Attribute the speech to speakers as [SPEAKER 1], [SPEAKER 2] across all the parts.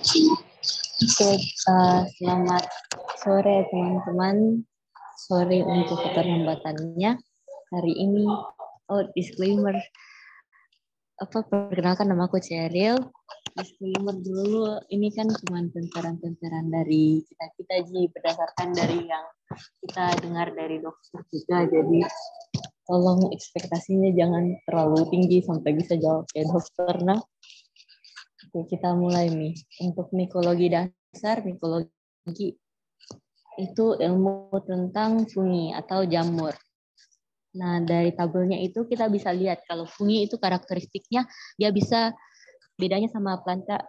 [SPEAKER 1] Oke, selamat sore teman-teman. Sorry untuk keterlambatannya. Hari ini, disclaimer. Perkenalkan nama aku Cheryl. Disclaimer dulu, ini kan cuma tentaran-tentaran dari kita Ji, berdasarkan dari yang kita dengar dari dokter juga. Jadi tolong ekspektasinya jangan terlalu tinggi sampai bisa jawab kayak dokter. Nah, oke, kita mulai nih. Untuk mikologi dasar, mikologi itu ilmu tentang fungi atau jamur. Nah, dari tabelnya itu kita bisa lihat kalau fungi itu karakteristiknya dia bisa bedanya sama planta,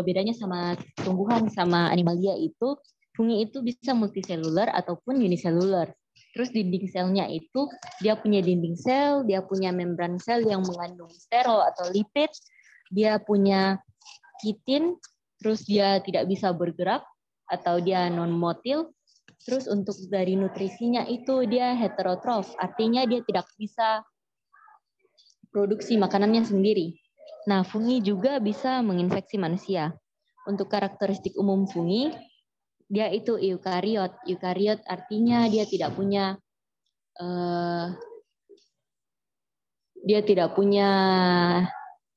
[SPEAKER 1] bedanya sama tumbuhan sama animalia itu fungi itu bisa multiselular ataupun uniselular. Terus dinding selnya itu dia punya dinding sel, dia punya membran sel yang mengandung sterol atau lipid, dia punya kitin, terus dia tidak bisa bergerak atau dia non-motil. Terus untuk dari nutrisinya itu dia heterotrof, artinya dia tidak bisa produksi makanannya sendiri. Nah, fungi juga bisa menginfeksi manusia. Untuk karakteristik umum fungi, dia itu eukariot. Eukariot artinya dia tidak punya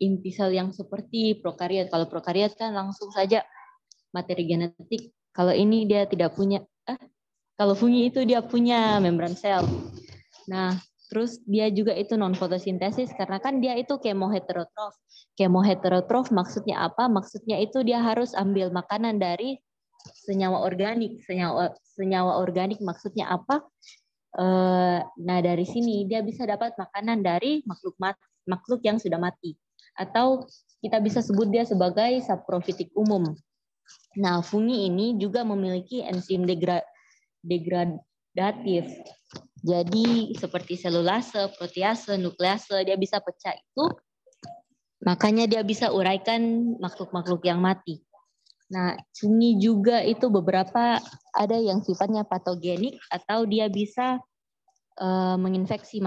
[SPEAKER 1] inti sel yang seperti prokariot. Kalau prokariot kan langsung saja materi genetik. Kalau ini dia tidak punya. Kalau fungi itu dia punya membran sel. Nah, terus dia juga itu non fotosintesis karena kan dia itu kemoheterotrof. Kemoheterotrof maksudnya apa? Maksudnya itu dia harus ambil makanan dari senyawa organik. Senyawa organik maksudnya apa? Nah, dari sini dia bisa dapat makanan dari makhluk yang sudah mati. Atau kita bisa sebut dia sebagai saprofitik umum. Nah, fungi ini juga memiliki enzim degradatif. Jadi seperti selulase, protease, nuklease, dia bisa pecah itu, makanya dia bisa uraikan makhluk-makhluk yang mati. Nah, fungi juga itu beberapa ada yang sifatnya patogenik atau dia bisa menginfeksi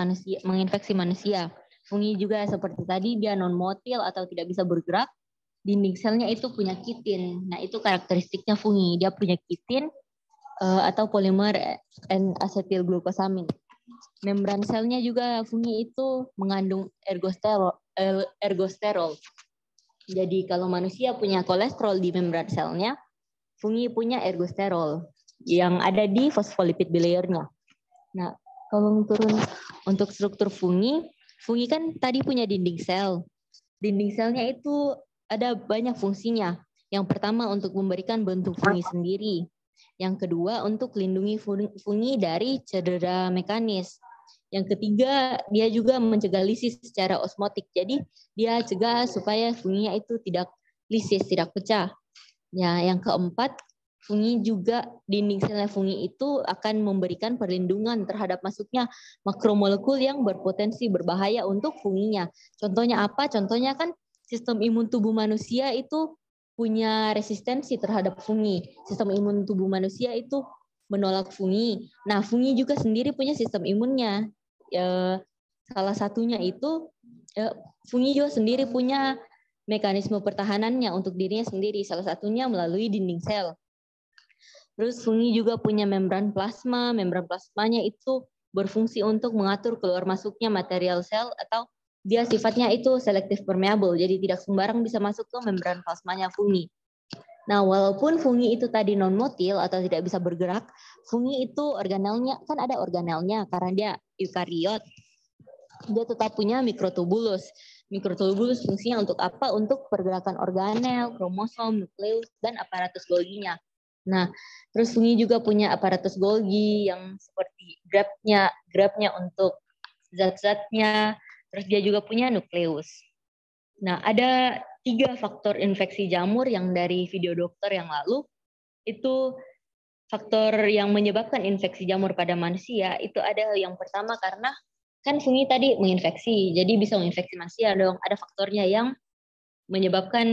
[SPEAKER 1] manusia. Fungi juga seperti tadi dia non-motil atau tidak bisa bergerak. Dinding selnya itu punya kitin. Nah, itu karakteristiknya fungi. Dia punya kitin atau polimer N-asetilglukosamin. Membran selnya juga fungi itu mengandung ergosterol. Jadi kalau manusia punya kolesterol di membran selnya, fungi punya ergosterol yang ada di fosfolipid bilayernya. Nah, kalau turun untuk struktur fungi kan tadi punya dinding sel. Dinding selnya itu ada banyak fungsinya. Yang pertama untuk memberikan bentuk fungi sendiri. Yang kedua untuk melindungi fungi dari cedera mekanis. Yang ketiga dia juga mencegah lisis secara osmotik. Jadi dia cegah supaya funginya itu tidak lisis, tidak pecah. Ya, yang keempat fungi juga dinding selnya fungi itu akan memberikan perlindungan terhadap masuknya makromolekul yang berpotensi berbahaya untuk funginya. Contohnya apa? Contohnya kan sistem imun tubuh manusia itu punya resistensi terhadap fungi. Sistem imun tubuh manusia itu menolak fungi. Nah, fungi juga sendiri punya sistem imunnya. Salah satunya itu fungi juga sendiri punya mekanisme pertahanannya untuk dirinya sendiri. Salah satunya melalui dinding sel. Terus fungi juga punya membran plasma. Membran plasmanya itu berfungsi untuk mengatur keluar masuknya material sel atau dia sifatnya itu selective permeable. Jadi tidak sembarang bisa masuk ke membran plasmanya fungi. Nah, walaupun fungi itu tadi non-motil atau tidak bisa bergerak, fungi itu organelnya, kan ada organelnya karena dia eukariot. Dia tetap punya mikrotubulus. Mikrotubulus fungsinya untuk apa? Untuk pergerakan organel, kromosom, nukleus, dan aparatus Golginya. Nah, terus fungi juga punya aparatus Golgi yang seperti grabnya untuk zat-zatnya, terus dia juga punya nukleus. Nah, ada 3 faktor infeksi jamur yang dari video dokter yang lalu, itu faktor yang menyebabkan infeksi jamur pada manusia, itu ada yang pertama karena kan fungi tadi menginfeksi, jadi bisa menginfeksi manusia dong. Ada faktornya yang menyebabkan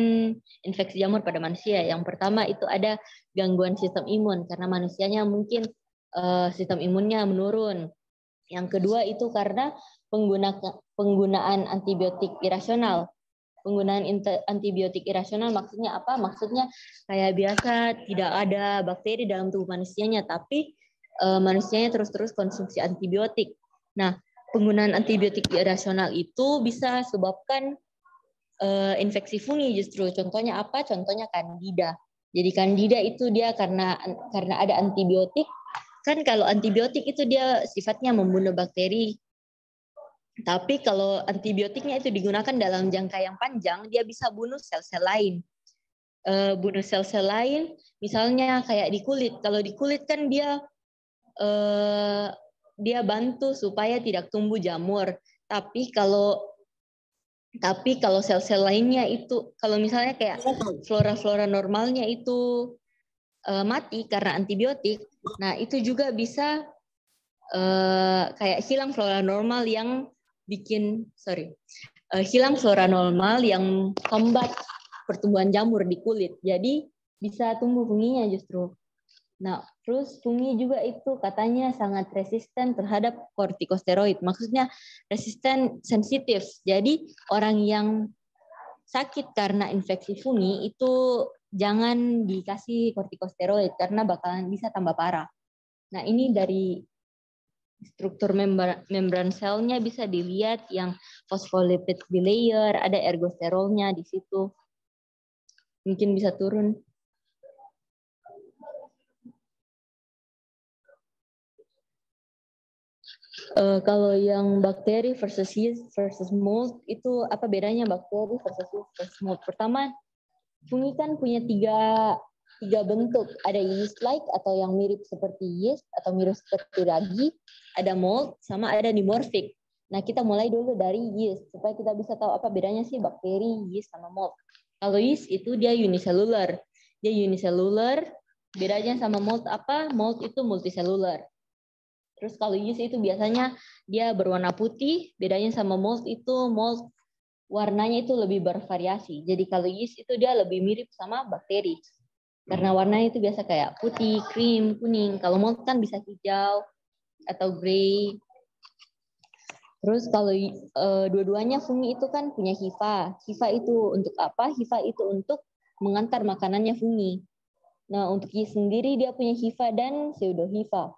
[SPEAKER 1] infeksi jamur pada manusia. Yang pertama itu ada gangguan sistem imun, karena manusianya mungkin sistem imunnya menurun. Yang kedua itu karena penggunaan antibiotik irasional. Penggunaan antibiotik irasional maksudnya apa? Maksudnya kayak biasa tidak ada bakteri dalam tubuh manusianya, tapi manusianya terus-terus konsumsi antibiotik. Nah, penggunaan antibiotik irasional itu bisa sebabkan infeksi fungi justru. Contohnya apa? Contohnya Candida. Jadi Candida itu dia karena ada antibiotik. Kan kalau antibiotik itu dia sifatnya membunuh bakteri. Tapi kalau antibiotiknya itu digunakan dalam jangka yang panjang, dia bisa bunuh sel-sel lain. Bunuh sel-sel lain, misalnya kayak di kulit. Kalau di kulit kan dia bantu supaya tidak tumbuh jamur. Tapi kalau sel-sel lainnya itu, kalau misalnya kayak flora-flora normalnya itu mati karena antibiotik, nah itu juga bisa kayak hilang flora normal yang hilang flora normal yang combat pertumbuhan jamur di kulit. Jadi bisa tumbuh funginya justru. Nah, terus fungi juga itu katanya sangat resisten terhadap kortikosteroid. Maksudnya resisten sensitif. Jadi orang yang sakit karena infeksi fungi itu jangan dikasih kortikosteroid karena bakalan bisa tambah parah. Nah, ini dari struktur membran selnya bisa dilihat yang phospholipid bilayer, ada ergosterolnya di situ. Mungkin bisa turun. Kalau yang bakteri versus yeast versus mold itu apa bedanya bakteri versus yeast versus mold? Pertama, fungi kan punya tiga bentuk. Ada yeast-like atau yang mirip seperti yeast atau mirip seperti ragi, ada mold, sama ada dimorphic. Nah, kita mulai dulu dari yeast supaya kita bisa tahu apa bedanya sih bakteri, yeast, sama mold. Kalau yeast itu dia unicellular. Dia unicellular, bedanya sama mold apa? Mold itu multicellular. Terus kalau yeast itu biasanya dia berwarna putih, bedanya sama mold itu mold warnanya itu lebih bervariasi. Jadi kalau yeast itu dia lebih mirip sama bakteri. Karena warnanya itu biasa kayak putih, krim, kuning. Kalau mold kan bisa hijau atau grey. Terus kalau dua-duanya fungi itu kan punya hifa. Hifa itu untuk apa? Hifa itu untuk mengantar makanannya fungi. Nah, untuk yeast sendiri dia punya hifa dan pseudohifa.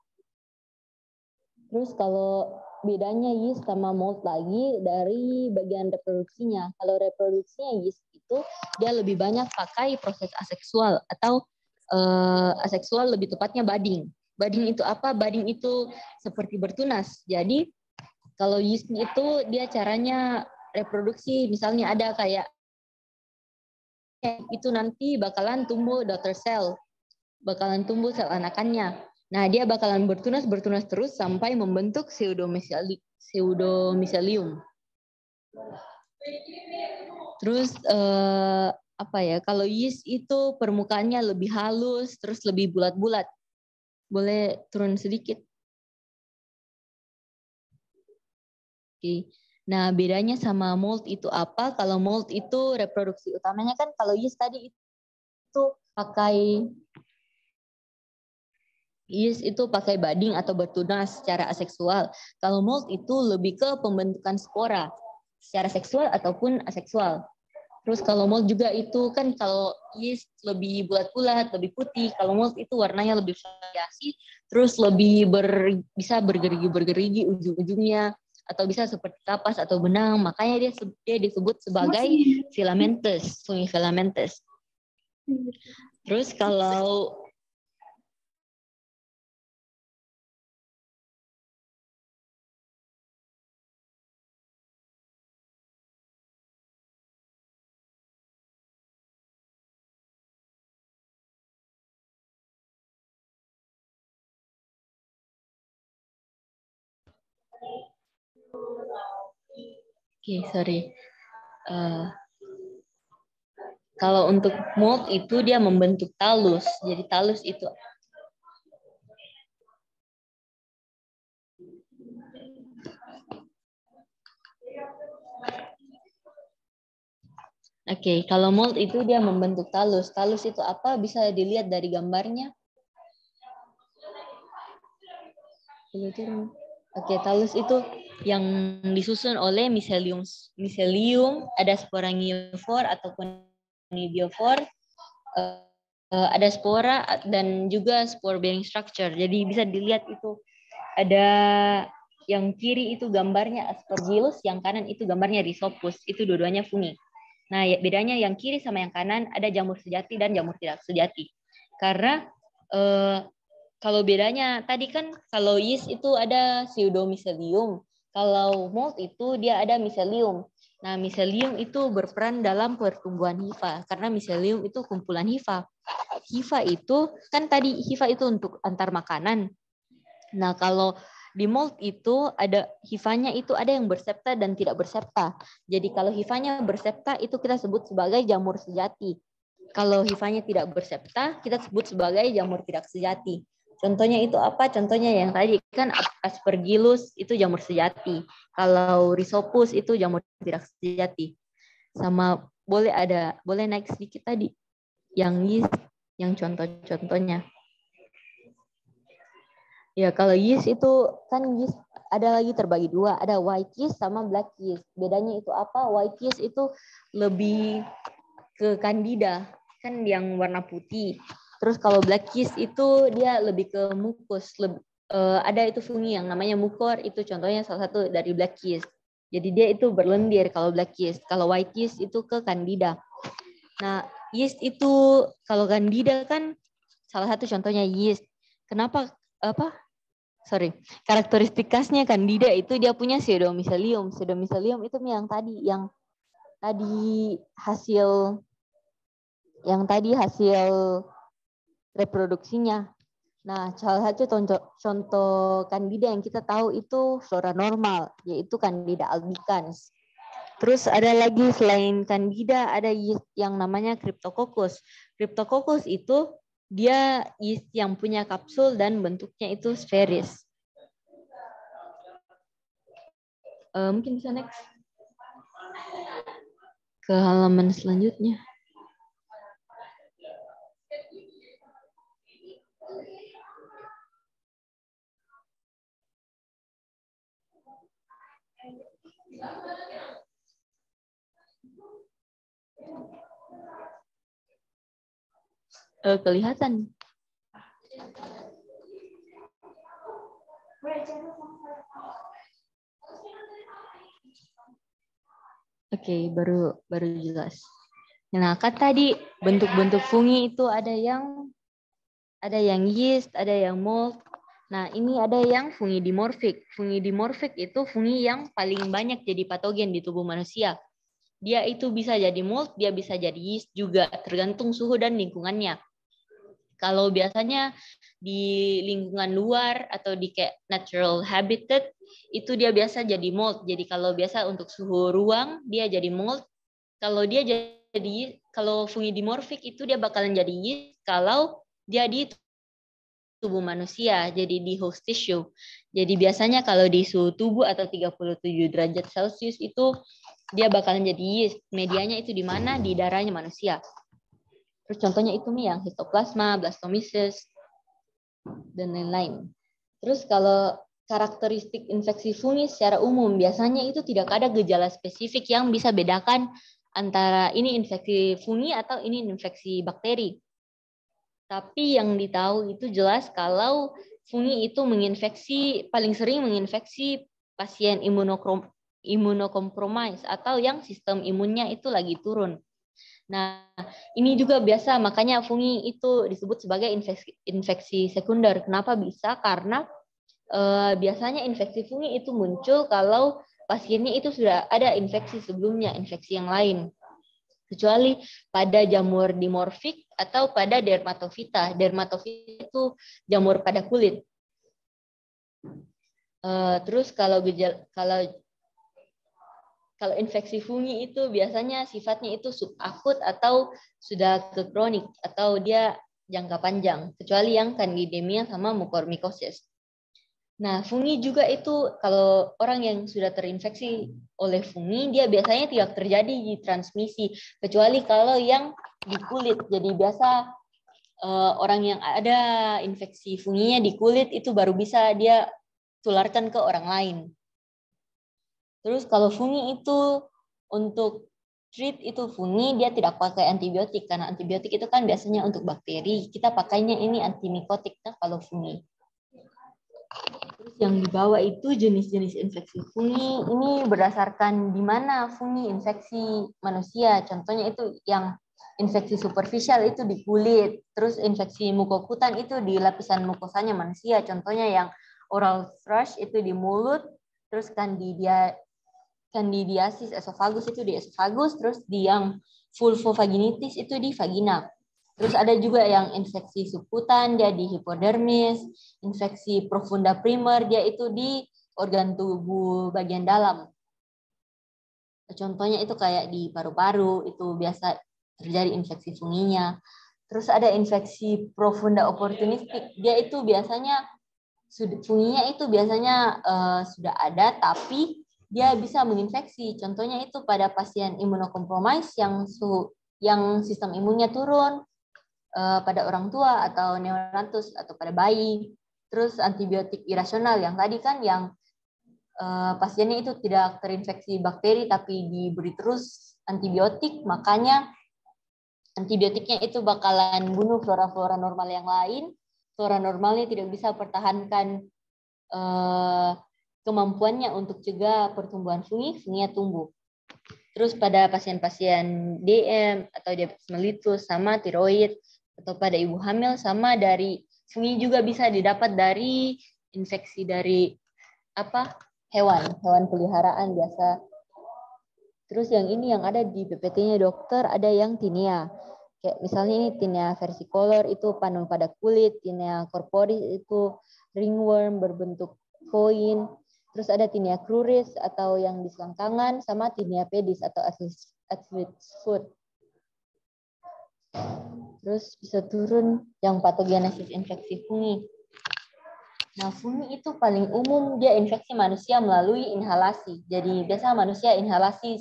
[SPEAKER 1] Terus kalau bedanya yeast sama mold lagi dari bagian reproduksinya. Kalau reproduksinya yeast itu dia lebih banyak pakai proses aseksual atau aseksual lebih tepatnya budding. Budding itu apa? Budding itu seperti bertunas. Jadi kalau yeast itu dia caranya reproduksi, misalnya ada kayak itu nanti bakalan tumbuh daughter cell, bakalan tumbuh sel anakannya. Nah, dia bakalan bertunas terus sampai membentuk pseudomycelium. Terus apa ya? Kalau yeast itu permukaannya lebih halus, terus lebih bulat-bulat. Boleh turun sedikit. Oke. Nah, bedanya sama mold itu apa? Kalau mold itu reproduksi utamanya kan kalau yeast tadi itu pakai yeast itu pakai budding atau bertunas secara aseksual. Kalau mold itu lebih ke pembentukan spora secara seksual ataupun aseksual. Terus kalau mold juga itu kan kalau yeast lebih bulat-bulat, lebih putih. Kalau mold itu warnanya lebih variasi, terus lebih bisa bergerigi-bergerigi ujung-ujungnya, atau bisa seperti kapas atau benang. Makanya dia disebut sebagai filamentous, fungi filamentous. Terus kalau sorry. Kalau untuk mold itu dia membentuk talus. Jadi talus itu Oke, kalau mold itu dia membentuk talus. Talus itu apa? Bisa dilihat dari gambarnya. Oke, talus itu yang disusun oleh miselium, ada sporangiofor ataupun nidiofor, ada spora dan juga spore bearing structure. Jadi bisa dilihat itu ada yang kiri itu gambarnya Aspergillus, yang kanan itu gambarnya Rhizopus. Itu dua-duanya fungi. Nah, bedanya yang kiri sama yang kanan ada jamur sejati dan jamur tidak sejati. Karena kalau bedanya tadi kan kalau yeast itu ada pseudomycelium, kalau mold itu dia ada mycelium. Nah, mycelium itu berperan dalam pertumbuhan hifa karena mycelium itu kumpulan hifa. Hifa itu kan tadi hifa itu untuk antar makanan. Nah, kalau di mold itu ada hifanya itu ada yang bersepta dan tidak bersepta. Jadi kalau hifanya bersepta itu kita sebut sebagai jamur sejati. Kalau hifanya tidak bersepta kita sebut sebagai jamur tidak sejati. Contohnya itu apa? Contohnya yang tadi kan Aspergillus itu jamur sejati. Kalau Rhizopus itu jamur tidak sejati. Sama boleh naik sedikit tadi yang yeast, yang contoh-contohnya. Ya, kalau yeast itu kan yeast ada lagi terbagi dua, ada white yeast sama black yeast. Bedanya itu apa? White yeast itu lebih ke candida, kan yang warna putih. Terus kalau black yeast itu dia lebih ke mukus. Ada itu fungi yang namanya mukor, itu contohnya salah satu dari black yeast. Jadi dia itu berlendir kalau black yeast. Kalau white yeast itu ke candida. Nah, yeast itu kalau candida kan salah satu contohnya yeast. Kenapa karakteristik khasnya candida itu dia punya pseudomycelium. Pseudomycelium itu yang tadi hasil reproduksinya. Nah, salah satu contoh candida yang kita tahu itu flora normal, yaitu candida albicans. Terus ada lagi selain candida, ada yeast yang namanya cryptococcus. Cryptococcus itu dia yeast yang punya kapsul dan bentuknya itu sferis. Mungkin bisa next ke halaman selanjutnya. Kelihatan. Oke, baru jelas. Nah, kan tadi bentuk-bentuk fungi itu ada yang yeast, ada yang mold. Nah, ini ada yang fungi dimorfik. Fungi dimorfik itu fungi yang paling banyak jadi patogen di tubuh manusia. Dia itu bisa jadi mold, dia bisa jadi yeast juga, tergantung suhu dan lingkungannya. Kalau biasanya di lingkungan luar atau di kayak natural habitat, itu dia biasa jadi mold. Jadi kalau biasa untuk suhu ruang, dia jadi mold. Kalau fungi dimorfik itu dia bakalan jadi yeast kalau dia di tubuh manusia, jadi di host tissue. Jadi biasanya kalau di suhu tubuh atau 37 derajat Celcius itu dia bakalan jadi yeast. Medianya itu di mana? Di darahnya manusia. Terus contohnya itu nih yang histoplasma, blastomyces, dan lain-lain. Terus kalau karakteristik infeksi fungi secara umum, biasanya itu tidak ada gejala spesifik yang bisa bedakan antara ini infeksi fungi atau ini infeksi bakteri. Tapi yang ditahu itu jelas kalau fungi itu paling sering menginfeksi pasien imunokompromis atau yang sistem imunnya itu lagi turun. Nah, ini juga biasa, makanya fungi itu disebut sebagai infeksi sekunder. Kenapa bisa? Karena biasanya infeksi fungi itu muncul kalau pasiennya itu sudah ada infeksi sebelumnya, infeksi yang lain. Kecuali pada jamur dimorfik atau pada dermatofita. Dermatofita itu jamur pada kulit. Terus kalau infeksi fungi itu biasanya sifatnya itu subakut atau sudah ke kronik atau dia jangka panjang, kecuali yang candidemia sama mucormycosis. Nah, fungi juga itu kalau orang yang sudah terinfeksi oleh fungi, dia biasanya tidak terjadi di transmisi, kecuali kalau yang di kulit. Jadi biasa orang yang ada infeksi funginya di kulit itu baru bisa dia tularkan ke orang lain. Terus kalau fungi itu untuk treat itu fungi, dia tidak pakai antibiotik karena antibiotik itu kan biasanya untuk bakteri. Kita pakainya ini antimikotik kan kalau fungi. Terus yang di bawah itu jenis-jenis infeksi fungi. Ini berdasarkan di mana fungi infeksi manusia. Contohnya itu yang infeksi superficial itu di kulit. Terus infeksi mukokutan itu di lapisan mukosanya manusia. Contohnya yang oral thrush itu di mulut. Terus candidiasis esophagus itu di esophagus. Terus di yang vulvovaginitis itu di vagina. Terus ada juga yang infeksi subkutan, dia di hipodermis, infeksi profunda primer, dia itu di organ tubuh bagian dalam. Contohnya itu kayak di paru-paru, itu biasa terjadi infeksi funginya. Terus ada infeksi profunda opportunistik, dia itu biasanya, funginya itu biasanya sudah ada, tapi dia bisa menginfeksi. Contohnya itu pada pasien imunokompromis yang sistem imunnya turun, pada orang tua atau neonatus atau pada bayi. Terus antibiotik irasional yang tadi kan yang pasiennya itu tidak terinfeksi bakteri tapi diberi terus antibiotik, makanya antibiotiknya itu bakalan bunuh flora-flora normal yang lain. Flora normalnya tidak bisa pertahankan kemampuannya untuk cegah pertumbuhan funginya tumbuh. Terus pada pasien-pasien DM atau diabetes mellitus sama tiroid, atau pada ibu hamil sama dari fungi juga bisa didapat dari infeksi dari hewan peliharaan biasa. Terus yang ini yang ada di PPT-nya dokter ada yang tinea. Kayak misalnya ini tinea versicolor itu panul pada kulit, tinea corporis itu ringworm berbentuk koin. Terus ada tinea cruris atau yang di selangkangan sama tinea pedis atau athlete's foot. Terus bisa turun yang patogenesis infeksi fungi. Nah, fungi itu paling umum dia infeksi manusia melalui inhalasi. Jadi biasa manusia inhalasi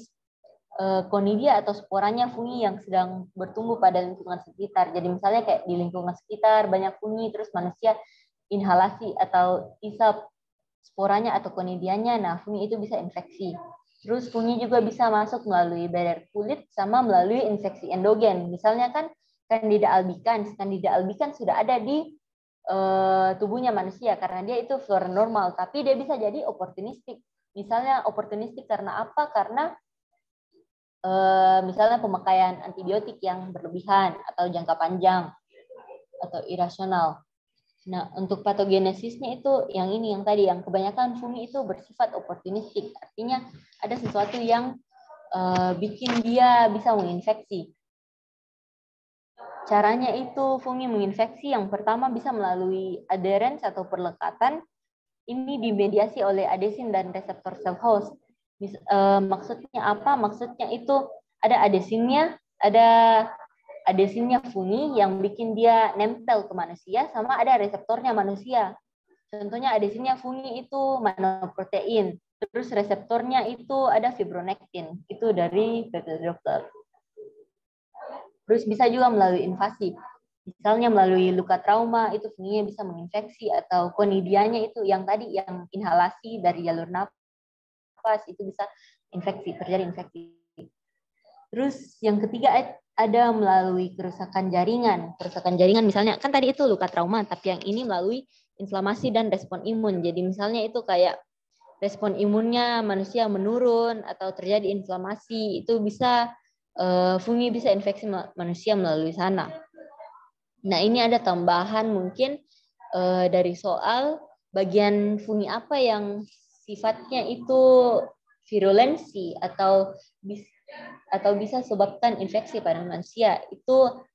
[SPEAKER 1] conidia atau sporanya fungi yang sedang bertumbuh pada lingkungan sekitar. Jadi misalnya kayak di lingkungan sekitar banyak fungi, terus manusia inhalasi atau isap sporanya atau conidianya, nah fungi itu bisa infeksi. Terus fungi juga bisa masuk melalui barrier kulit sama melalui infeksi endogen. Misalnya kan Candida albicans. Candida albicans sudah ada di tubuhnya manusia karena dia itu flora normal, tapi dia bisa jadi oportunistik. Misalnya oportunistik karena apa? Karena misalnya pemakaian antibiotik yang berlebihan atau jangka panjang atau irasional. Nah, untuk patogenesisnya itu yang ini, yang tadi, yang kebanyakan fungi itu bersifat oportunistik. Artinya ada sesuatu yang bikin dia bisa menginfeksi. Caranya itu fungi menginfeksi yang pertama bisa melalui adherens atau perlekatan. Ini dimediasi oleh adesin dan reseptor cell host. Maksudnya apa? Maksudnya itu ada adesinnya fungi yang bikin dia nempel ke manusia, sama ada reseptornya manusia. Contohnya adesinnya fungi itu manoprotein, terus reseptornya itu ada fibronectin. Itu dari PPT dokter. Terus bisa juga melalui invasi. Misalnya melalui luka trauma, itu funginya bisa menginfeksi, atau conidianya itu yang tadi, yang inhalasi dari jalur nafas, itu bisa terjadi infeksi. Terus yang ketiga ada melalui kerusakan jaringan. Kerusakan jaringan misalnya, kan tadi itu luka trauma, tapi yang ini melalui inflamasi dan respon imun. Jadi misalnya itu kayak respon imunnya manusia menurun, atau terjadi inflamasi, itu bisa fungi bisa infeksi manusia melalui sana. Nah, ini ada tambahan mungkin dari soal bagian fungi apa yang sifatnya itu virulensi atau bisa sebabkan infeksi pada manusia. Itu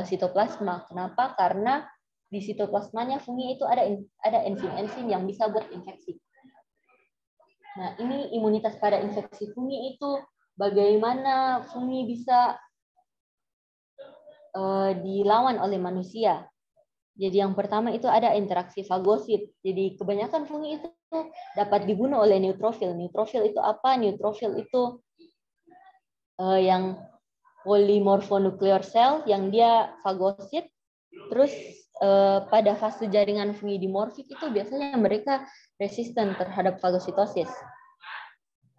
[SPEAKER 1] sitoplasma. Kenapa? Karena di sitoplasmanya fungi itu ada enzim-enzim yang bisa buat infeksi. Nah, ini imunitas pada infeksi fungi itu bagaimana fungi bisa dilawan oleh manusia. Jadi yang pertama itu ada interaksi fagosit. Jadi kebanyakan fungi itu dapat dibunuh oleh neutrofil. Neutrofil itu apa? Neutrofil itu yang polymorphonuclear cell yang dia fagosit. Terus pada fase jaringan fungi dimorfik itu biasanya mereka resisten terhadap fagositosis.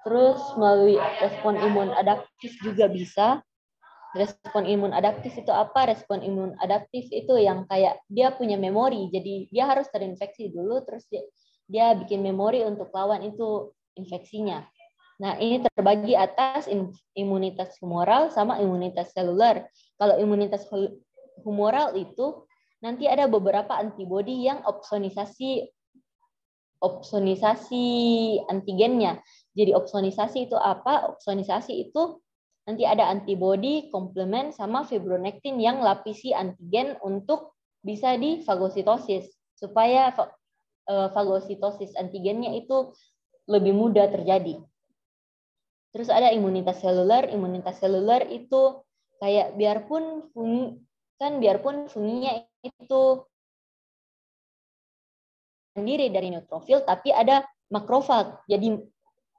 [SPEAKER 1] Terus melalui respon imun adaptif juga bisa. Respon imun adaptif itu apa? Respon imun adaptif itu yang kayak dia punya memori. Jadi dia harus terinfeksi dulu, terus dia bikin memori untuk lawan itu infeksinya. Nah, ini terbagi atas imunitas humoral sama imunitas seluler. Kalau imunitas humoral itu nanti ada beberapa antibodi yang opsonisasi antigennya. Jadi opsonisasi itu apa? Opsonisasi itu nanti ada antibodi, komplement, sama fibronektin yang lapisi antigen untuk bisa difagositosis. Supaya fagositosis antigennya itu lebih mudah terjadi. Terus ada imunitas seluler. Imunitas seluler itu kayak biarpun funginya itu diri dari neutrofil, tapi ada makrofag. Jadi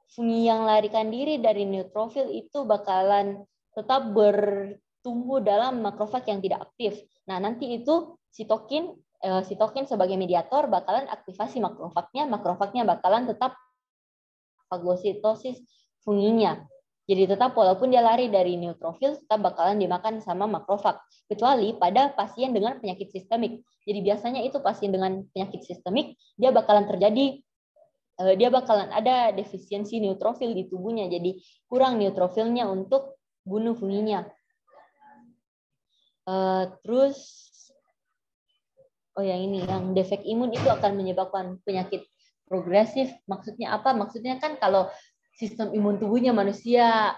[SPEAKER 1] fungi yang larikan diri dari neutrofil itu bakalan tetap bertumbuh dalam makrofag yang tidak aktif. Nah, nanti itu sitokin sebagai mediator bakalan aktivasi makrofagnya bakalan tetap fagositosis funginya. Jadi tetap walaupun dia lari dari neutrofil, tetap bakalan dimakan sama makrofag. Kecuali pada pasien dengan penyakit sistemik. Jadi biasanya itu pasien dengan penyakit sistemik, dia bakalan ada defisiensi neutrofil di tubuhnya. Jadi kurang neutrofilnya untuk bunuh funginya. Terus, yang defek imun itu akan menyebabkan penyakit progresif. Maksudnya apa? Maksudnya kan kalau sistem imun tubuhnya manusia